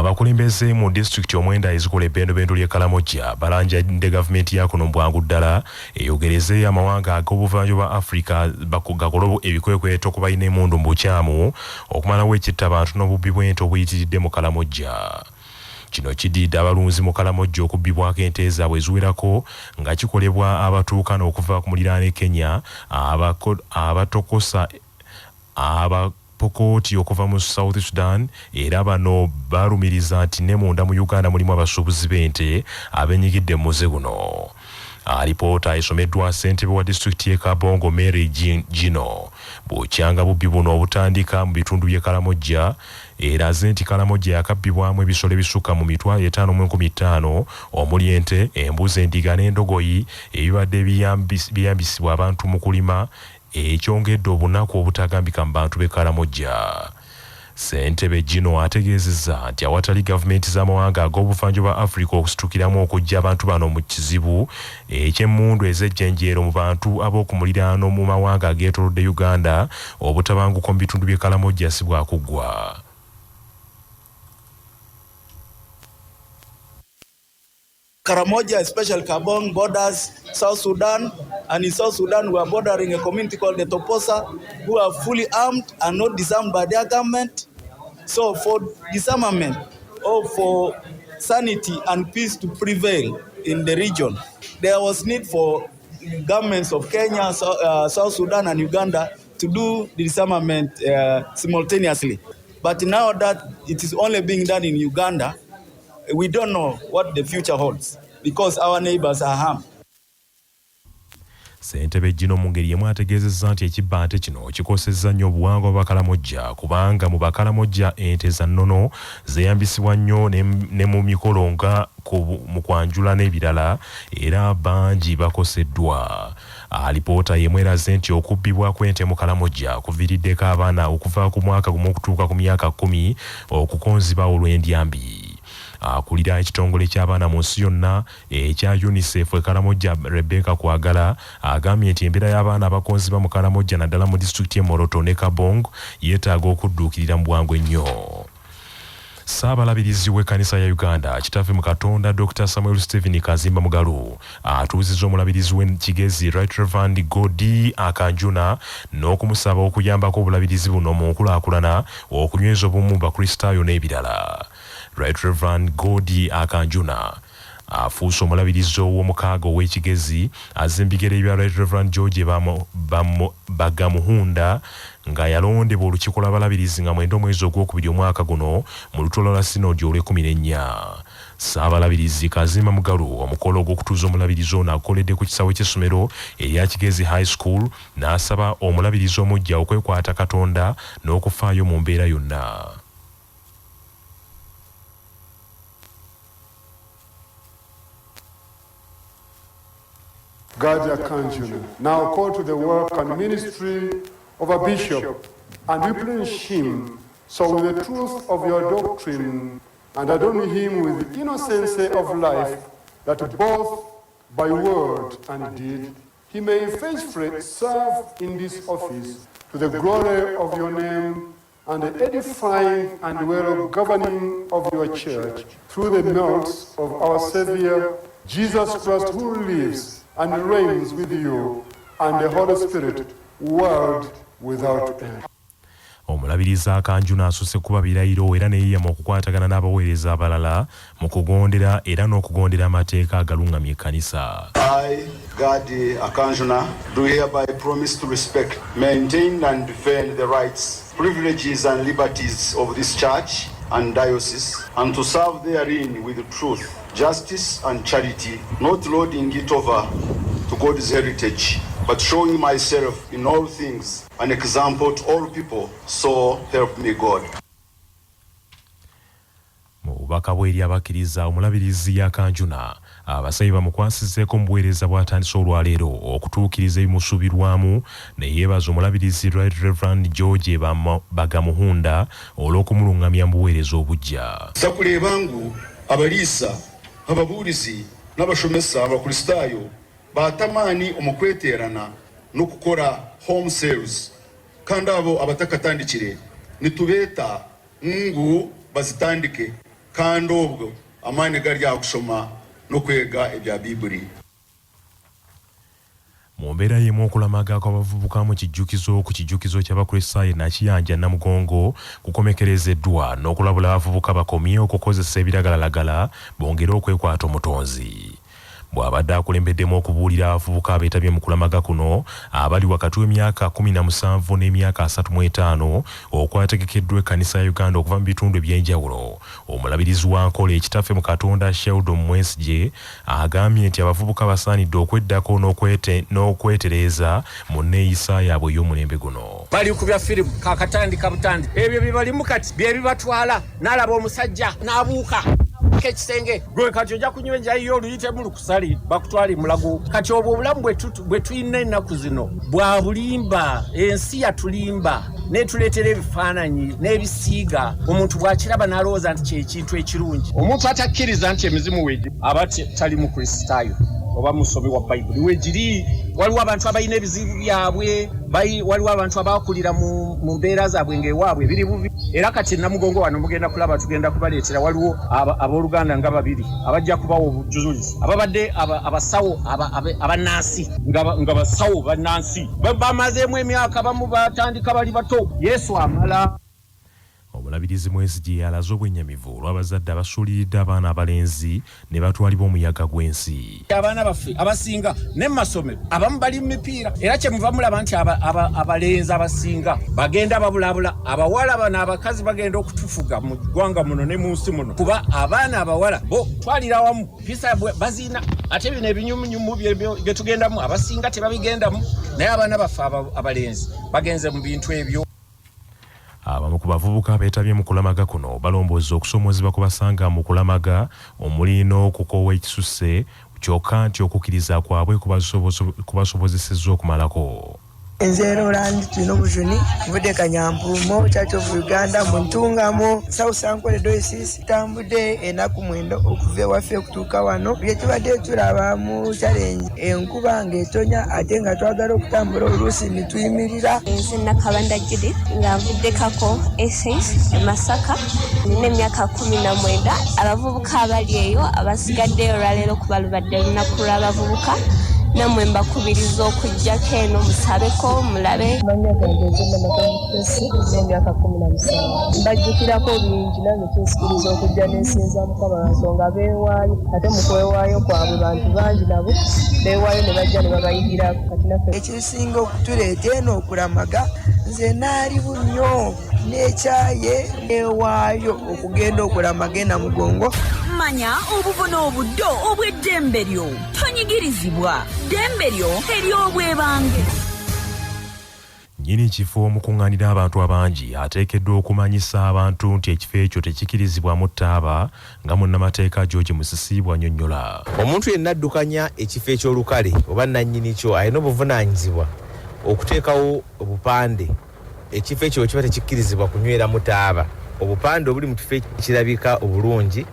abakulembeze mu district omwenda ezikola ebbendobendo lye Karamojja balanja gavumenti ya kuno bwangu ddala eyogereze amawanga ag'obuvanjuba Africa bakugakolo ebikwekweto kuba ine mundu mbukyamu okumalawo ekitta abantu n'obubbi bw'ente obuyitiridde mu Karamojja. Kino kididde abalunzi mu Karamojja okubbibwako ente zaabwe eziwerako nga kikolebwa abatuuka n'okuva ku muliraano e Kenya abatokosa Pokoti okuva mu South Sudan era bano balumiriza nti ne munda mu Uganda mulimu abasuubuzi b'ente abenyigidde mu muze guno. Alipoota esomeddwa ssentebe wa disitulikiti y'e Kabongo Mary Gino bw'okyanga bubbi buno obutandika mu bitundu by'e Karamojja eraze nti Karamojja yakabbibwamu ebisolo ebisukka mu 5,500 omuli ente, embuzi, endiga n'endogoyi ebibadde biyambisibwa abantu mu kulima ekyongedde obunaku obutagambika mu bantu b'e Karamojja. Ssentebe Gino ategeezezza nti awatali gavumenti z'amawanga ag'obuvanjuba Africa okusitukiramu okujja abantu bano mu kizibu eky'emmundu ez'ejjenjeero mu bantu ab'oku muliraano mu mawanga ageetoolodde Uganda obutabanguko mu bitundu by'e Karamojja si bwakuggwa. Karamojja, especially Kabong, borders South Sudan, and in South Sudan we are bordering a community called the Toposa, who are fully armed and not disarmed by their government. So for disarmament or for sanity and peace to prevail in the region, there was need for governments of Kenya, South Sudan and Uganda to do the disarmament simultaneously. But now that it is only being done in Uganda, we don't know what the future holds because our neighbors are harmed. Ssentebe Gino mu ngeri yemu ategeezezza nti ekibba nte kino kikosezza nnyo obuwangwa bw'Abakaramojja kubanga mu Bakaramojja ente za nnono zeeyambisibwa nnyo ne mu mikolo nga mu kwanjula n'ebirala era bangi bakoseddwa. Alipoota yemweraze nti okubbibwa kw'ente mu Karamojja kuviiriddeko abaana okuva ku mwaka gumu okutuuka ku myaka 10 okukonziba olw'endyambi. Akulira ekitongole ky'abaana mu nsi yonna ekya UNICEF e Karamojja Rebecca Kwagala agambye nti embeera y'abaana abakonziba mu Karamojja naddala mu disitulikiti y'e Moroto ne Kabong yeetaaga okudduukirira mu bwangu ennyo. Ssaabalabirizi w'ekkanisa ya Uganda kitaffe mu Katonda Dr. Samuel Stephen Kazimba Mugalu atuuzizza omulabirizi w'ekigezi Right Reverend Godi Akanjuna n'okumusaba okuyambako obulabirizi buno mu nkulaakulana okunyweza obumu Bakristaayo n'ebirala. Right Reverend Godi Akanjuna afuuse omulabirizi ow'omukaaga ow'ekigezi azza embigere bya Right Reverend George Bagamuhunda nga yalondebwa olukiiko lw'abalabirizi nga 9 omwezi ogwokubiri omwaka guno mu lutuula lwa sinodi olw'14. Ssaabalabirizi Kazimba Mugalu omukolo ogw'okutuuza omulabirizi ono akoledde ku kisawe ky'essomero erya Kigezi High School n'asaba omulabirizi omujja okwekwata Katonda n'okufaayo mu mbeera yonna. Gaja Kanjuna, now called to the work and ministry of a bishop, and replenish him so with the truth of your doctrine, and adorn him with the innocency of life, that both by word and deed he may faithfully serve in this office to the glory of your name and the edifying and well-governing of your church, through the merits of our Savior, Jesus Christ, who lives and reigns with you and the Holy Spirit, world without end. Omulabirizi Akanjuna asusse kuba birayiro era neeyama okukwatagana n'abaweereza abalala mu kugondera era n'okugondera amateeka agalungamya ekkanisa. I, Gadi Akanjuna, do hereby promise to respect, maintain and defend the rights, privileges and liberties of this church and diocese, and to serve therein with truth, justice and charity, not lording it over to God's heritage, but showing myself in all things an example to all people, so help me God. Mu bubaka bwe eri abakkiriza omulabirizi Akanjuna abasabye bamukwasizzeeko mu buweereza bw'atandise olwaleero okutuukiriza ebimusuubirwamu ne yeebaza omulabirizi Right Reverend George Bagamuhunda olw'okumulungamya mu buweereza obujja. Sakuleebangu abaliisa ababuulizi n'abashomesa abakristaayo baatamaani omukweteerana n'okukora home sales kandi abo abatakatandikire nitubeeta ngu bazitandike kandi obwo amaani gali akusoma n'okwega ebya Bibuli. Mu mbeera y'emu okulamaga kw'abavubuka mu kijjukizo ky'abakristaayo Nakiyanja Namugongo kukomekerezeddwa n'okulabula abavubuka bakomye okukozesa ebiragalalagala bongere okwekwata omutonzi. Bw'abadde akulembeddemu okubuulira abavubuka abeetabye mu kulamaga kuno abali wakati w'emyaka 17 n'emyaka 35 okwategekeddwa ekkanisa ya Uganda okuva mu bitundu eby'enjawulo. Omulabirizi wa nkola ekitaffe mu Katonda Sheldon Mwesige agambye nti abavubuka basaanidde okweddako n'okwetereeza mu nneeyisa yaabwe ey'omulembe guno. Bali ku bya firimu kakatandika butandi ebyo bibalimu kati bye bibatwala n'alaba omusajja n'abuuka ekisenge gwe kati ojja kunywenja iyo oluyite mu lukusali bakutwali mulago kati obwo obulamu bwe tuyina ennaku zino bwa bulimba ensi yatulimba netuleetera ebifaananyi n'ebisiiga omuntu bw'akiraba n'alowooza nti kyekintu ekirungi. Omuntu atakkiriza nti emizimu weegi aba tali mu Kristaayo oba musomi wa Bayibuli wegiri. Waliwo abantu abalina ebizibu byabwe, waliwo abantu abakulira mu mbeera zaabwe ng'ewaabwe biri bubi. Era kati Namugongo wano mugenda kulaba tugenda kubaleetera waliwo abooluganda nga babiri abajja kubawa obujulizi ababadde abasawo abannansi nga basawo bannansi bamazeemu emyaka bamu batandika bali bato. Yesu amala. Omulabirizi Mwesige alaze obwennyamivu olw'abazadde abasuuliridde abaana abalenzi ne batwalibwa omuyaga gw'ensi. Abaana baffe abasinga ne mu masomero abamu bali mu mipiira era kyemuva mulaba nti abalenzi abasinga bagenda babulabula, abawala bano abakazi bagenda okutufuga mu ggwanga muno ne mu nsi muno kuba abaana abawala bo twalira wamu pisa bazina ate bino ebinyumunyumu bye tugendamu abasinga tebabigendamu, naye abaana baffe abalenzi bagenze mu bintu ebyo. Abamu ku bavubuka beetabye mu kulamaga kuno balomboza okusomoozebwa kubasanga mu kulamaga omuli n'okukoowa ekisusse kyokka nti okukkiriza kwabwe kubasobozesezza okumalako. Nzero Land tulina obujuni mvudde Kanyampuumo Church of Uganda mu Ntungamo South Ankole Diocese tambudde ennaku 9 okuva ewaffe okutuuka wano bye tubadde tulaba mu challenge enkuba ng'etonya ate nga twagala okutambula oluusi ne tuyimirira. Nze Nakabanda Judith nga nvudde Kako Essays e Masaka nina emyaka 19. Abavubuka abali eyo abasigaddeyo olwaleero kuba lubadde lunaku lw'abavubuka namwe mbakubiriza okujjako eno musabeko mulabe. Manya gange nzena Nakamukesi n'emyaka 17. Mbajjukirako bingi nange kinsikiriza okujja n'ensinza Mukama nsonga beewaayo ate mu kwewaayo kwabwe bantu bangi nabo beewaayo ne bajja ne babayigirako kati naffe ekisinga okutuleeta eno okulamaga nze naali bunnyo n'ekyaye neewaayo okugenda okulamaga e Namugongo. Manya obuvuna obuddo obw'eddembe lyo tonyigirizibwa ddembe lyo ery'obwebange. Nnyini kifo omukuŋŋaanira abantu abangi ateekeddwa okumanyisa abantu nti ekifo ekyo tekikirizibwamu ttaaba nga munnamateeka George Musisi bw'annyonnyola. Omuntu yenna addukanya ekifo eky'olukale oba nannyini kyo alina obuvunaanyizibwa okuteekawo obupande ekifo ekyo kiba tekikkirizibwa kunyweramu ttaaba. Obupande obuli mu kifo ekirabika obulungi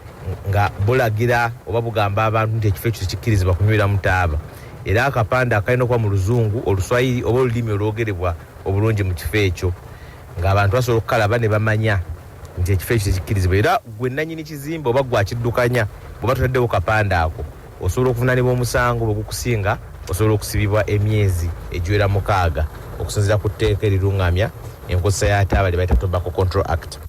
nga bulagira oba bugamba abantu nti ekifo ekyo tekikkirizibwa kunyweramu ttaaba. Era akapande akalina okuba mu Luzungu, Oluswayiri oba olulimi olwogerebwa obulungi mu kifo ekyo ng'abantu basobola okukalaba ne bamanya nti ekifo ekyo tekikkirizibwa. Era gwe nannyini kizimbe oba gwakiddukanya bw'oba totaddewo kapande ako osobola okuvunaanibwa omusango bwe gukusinga, osobola okusibibwa emyezi egiwera 6 okusinziira ku tteeka eriruŋŋamya enkozesa ya ttaaba lye bayita Tobacco Control Act.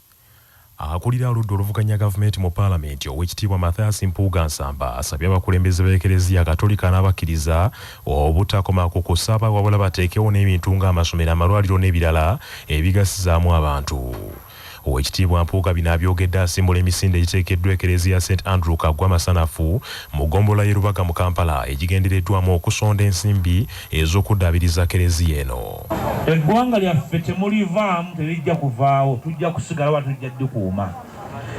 Akulira oludda oluvuganya gavumenti mu paalamenti Oweekitiibwa Mathias Mpuuga Nsamba asabye abakulembeze b'Ekereziya Katolika n'abakkiriza obutakoma ku kusaba wabula bateekewo n'ebintu ng'amasomero, amalwaliro n'ebirala ebigasizaamu abantu. Oweekitiibwa Mpuuga bino abyogedde asimbula emisinde egiteekeddwa Ekereziya St Andrew Kaggwa Masanafu mu ggombolola y'e Rubaga mu Kampala egigendereddwamu okusonda ensimbi ez'okuddaabiriza Kereziya eno. Eggwanga lyaffe temulivaamu terijja kuvaawo, tujja kusigala wa tujja ddukuuma.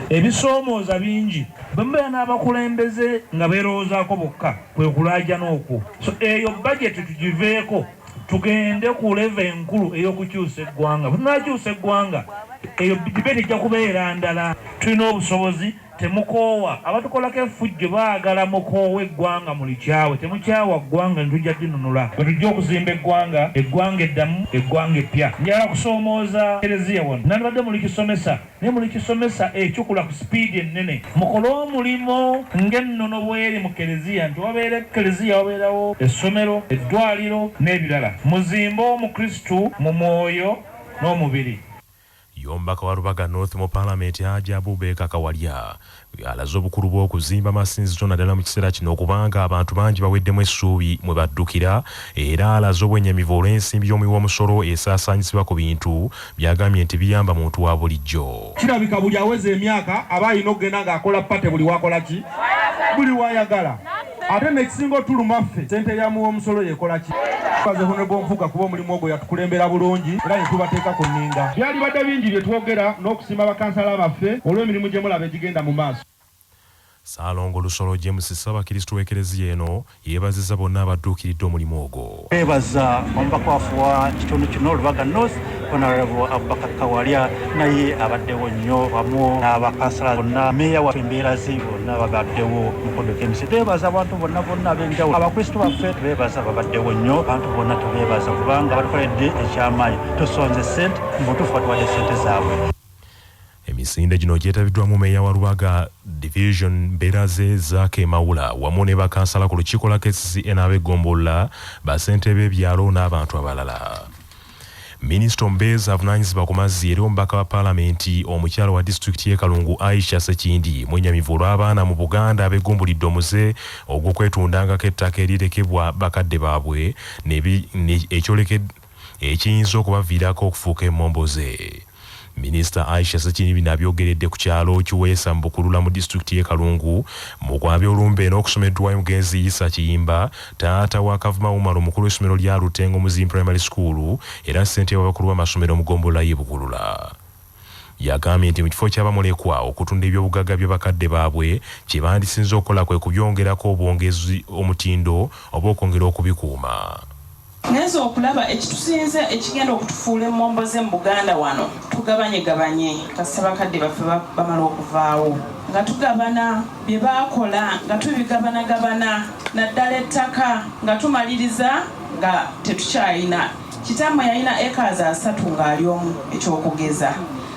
Ebisoomooza bingi bwe mubeera n'abakulembeze nga beerowoozaako bokka kwe kulaajana okwo. So eyo bajeti tugiveeko tugende ku leva enkulu ey'okukyusa eggwanga. Bwe tunakyusa eggwanga eyo dibeti ejja kubeera ndala. Tulina obusobozi, temukoowa abatukolako effujjo baagala mukoowa eggwanga mulikyawe temukyawa ggwanga ntujja dinunula bwe tujja okuzimba eggwanga eddamu eggwanga eppya njala kusoomooza ekereziya wano nandibadde mulikisomesa naye mulikisomesa ekyukula ku sipiidi ennene mukole omulimu ng'ennono bweri mu kereziya nti wabeera ekereziya wabeerawo essomero eddwaliro n'ebirala muzimbe omukristu mu mwoyo n'omubiri. Yombaka wa Rubaga North mu Parliament Ajabu Beka Kawalya alaze obukulu bw'okuzimba amasinzizo naddala mu kiseera kino okubanga abantu bangi baweddemu essuubi mwe baddukira era alaze obwennyamivu olw'ensimbi y'omumusolo esaasaanyizibwa ku bintu byagambye nti biyamba muntu wa bulijjo. Kirabika buli aweza emyaka aba alina okugenda ng'akola pate buli wakola ki buli wayagala ate nekisinga otulumaffe sente ya muwomusolo yekola ki kaze honorable Mpuga kuba omulimu ogwo yatukulembera bulungi era ne tubateeka ku nninga byali badde bingi bye twogera n'okusimba bakansala baffe olw'emirimu gye mulaba egigenda mu maaso. Saalongo Lusolo James Ssaabakristu w'ekereziya eno yeebazizza bonna abadduukiridde omulimu ogwo. Beebaza omubaka wa kitundu kino Rubaga North Honorable Abubakar Kawalya naye abaddewo nnyo wamu n'abakansala bonna meeya waffe Mbeerazi bonna babaddewo mukodo KMC. Beebaza abantu bonna ab'enjawulo abakristu baffe beebaza babaddewo nnyo abantu bonna tubeebaza kubanga batukoledde ekyamaanyi tusonze ssente mbutuufu batuwadde ssente zaabwe. Emisinde gino gyetabiddwamu meeya wa Rubaga Division Mbeeraze Zaake Mawula wamu ne bakansala ku lukiiko lwa KCCA n'ab'eggombola bassentebe b'ebyalo n'abantu abalala. Minisita Mbeezi avunaanyizibwa ku mazzi era omubaka wa Paalamenti omukyalo wa disitulikiti y'e Kalungu Aisha Sekindi mwennyamivu olw'abaana mu Buganda abeegumbulidde omuze ogw'okwetundangako ettaka erirekebwa bakadde baabwe ekiyinza okubaviirako okufuuka emmomboze. Minisita Aisha Sekindi nabyogeredde ku kyalo Kiweesa mu Bukulula mu disitulikiti y'e Kalungu mu kwabya olumbe n'okusomeddwayo mugenzi Isa Kiyimba taata wa Kavuma Umar omukulu w'essomero lya Lutengo Muzimu Primary School era ssentebe w'abakulu b'amasomero mu Gombola y'e Bukulula. Yagambye nti mu kifo ky'abamulekwa okutunda ebyobugagga by'abakadde baabwe kye bandisinze okukola kwe kubyongerako obwongezi omutindo oba okwongera okubikuuma. Ngenza okulaba ekitusinze ekigenda okutufuula emmomboze mu Buganda wano tugabanye kasaba bakadde baffe bamala okuvaawo nga tugabana bye baakola nga tubigabana naddala ettaka nga tumaliriza nga tetukyalina. Kitammwe yalina ekaza 3 ng'ali omu ekyokugeza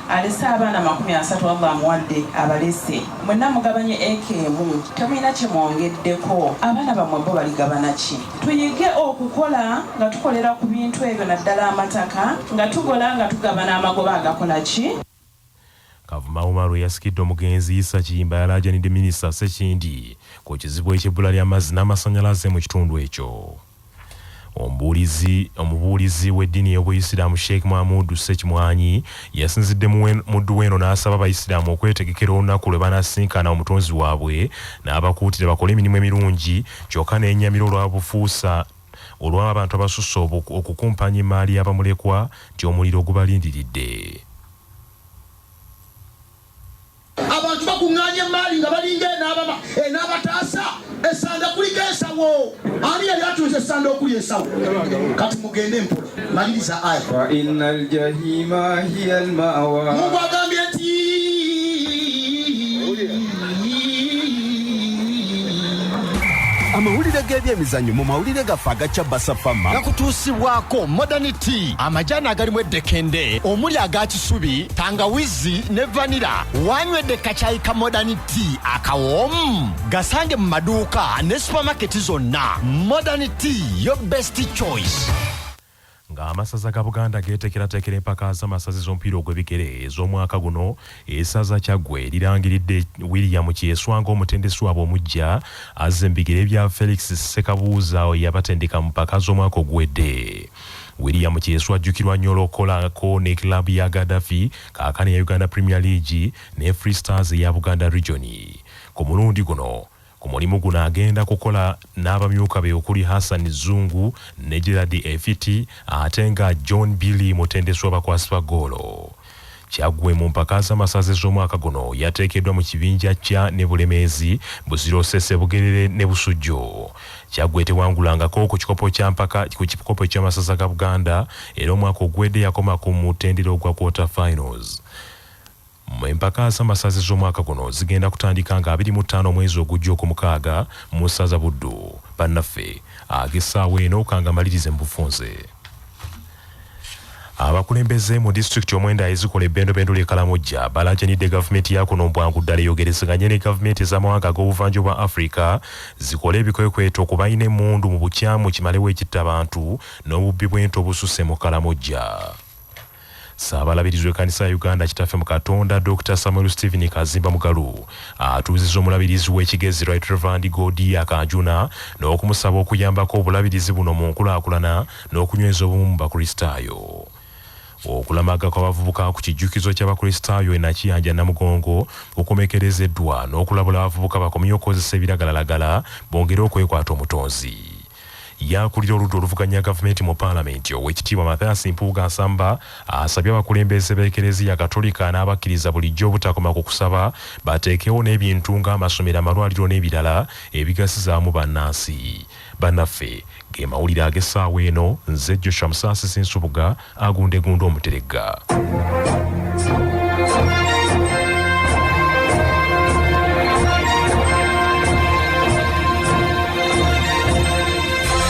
alese abaana 30 Allah amuwadde abalese mwenna mugabanye ekemu temulina kye mwongeddeko abaana bammwe bo baligabana ki. Tuyige okukola nga tukolera ku bintu ebyo naddala amataka nga tugola nga tugabana amagoba agakola ki. Kavuma Umaru yasikidde omugenzi Isa Kiyimba yalaajanidde minisita Sekindi ku kizibu eky'ebbula ly'amazzi n'amasannyalaze mu kitundu ekyo. Omubuulizi w'eddiini y'Obuyisiraamu Sheikh Mahmoud Sekimwanyi yasinzidde muddu w'eno n'asaba abayisiraamu okwetegekera olunaku lwe banasinkana omutonzi waabwe n'abakuutira bakole emirimu emirungi kyokka n'ennyamira olw'abufuusa olw'abantu abasusse okukumpanya emmaali y'abamulekwa nti omuliro gubalindiridde. Abantu bakuŋŋaanya emmaali nga balinga n'abataasa essanda kuliko ensawo ani yali atunze essanda okuli ensawo kati mugende mpola maliriza aya wa innal jahima hiya almawa Mungu agambye nti amawulire g'ebyemizannyo mu mawulire gaffe agacya basafama gakutuusibwako modernity amajani agalimu eddekende omuli aga kisubi tangawizi ne vanira wanywedde kacyayi ka modernity akawoomu gasange mu maduuka ne supamaketi zonna modernity your best choice. Ng'amasaza ga Buganda geetekerateekera empaka z'amasazi z'omupiira ogw'ebigere ez'omwaka guno essaza Kyaggwe lirangiridde William Kyeswa ng'omutendesi waabwe omuggya azze mu bigere bya Felix Sekabuuza yabatendeka mu mpaka z'omwaka oguwedde. William Kyeswa ajjukirwa nnyo olw'okukolako ne kilabu ya Gaddafi kaakano ya Uganda Premier League ne Free Stars eya Buganda Region. Ku mulundi guno ku mulimu guno agenda kukola n'abamyuka be okuli Hassan Zungu ne Gerard Efiti ate nga John Billy mutendesi w'abakwasi ba ggoolo. Kyaggwe mu mpaka z'amasazi z'omwaka guno yateekeddwa mu kibinja kya ne Bulemeezi, Buziro Bugerere ne Busujju. Kyaggwe tewangulangako ku kikopo ky'amasaza ga Buganda era omwaka ogwedde yakoma ku mutendera ogwa quarter finals. empaka z'amasaza z'omwaka guno zigenda kutandika nga 25 mwezi ogujja okumukaaga mu ssaza Buddu. Bannaffe ag'essaawa eno kangamalirize mu bufunze. Abakulembeze mu disitulikiti omwenda ezikola ebbendobendo ly'e Karamojja balajjanidde gavumenti ya kuno bwangu ddala eyogerezeganye ne gavumenti ez'amawanga ag'obuvanjuba bwa Afrika zikola ebikwekweto ku balina emmundu mu bukyamu kimalewo ekitta abantu n'obubbi bw'ente obususse mu Karamojja. Saabalabirizi w'ekkanisa ya Uganda kitaffe mu Katonda Dr. Samuel Stephen Kazimba Mugalu atuuzizza omulabirizi w'ekigezi Right Reverend Godi Akanjuna n'okumusaba okuyambako obulabirizi buno mu nkulaakulana n'okunyweza obumu mu bakristaayo. Okulamaga kw'abavubuka ku kijjukizo ky'abakristaayo e Nakiyanja Namugongo kukomekerezeddwa n'okulabula abavubuka bakomye okukozesa ebiragalalagala bongere okwekwata omutonzi. Yakulira oludda oluvuganya gavumenti mu paalamenti Oweekitiibwa Mathias Mpuuga Nsamba asabye abakulembeze b'Ekereziya Katolika n'abakkiriza bulijjo obutakoma ku kusaba bateekewo n'ebintu ng'amasomero, amalwaliro n'ebirala ebigasizaamu bannansi. Bannaffe ge mawulire ag'essaawa eno, nze Joshua Musaasisi Nsubuga agundegunda Omuteregga.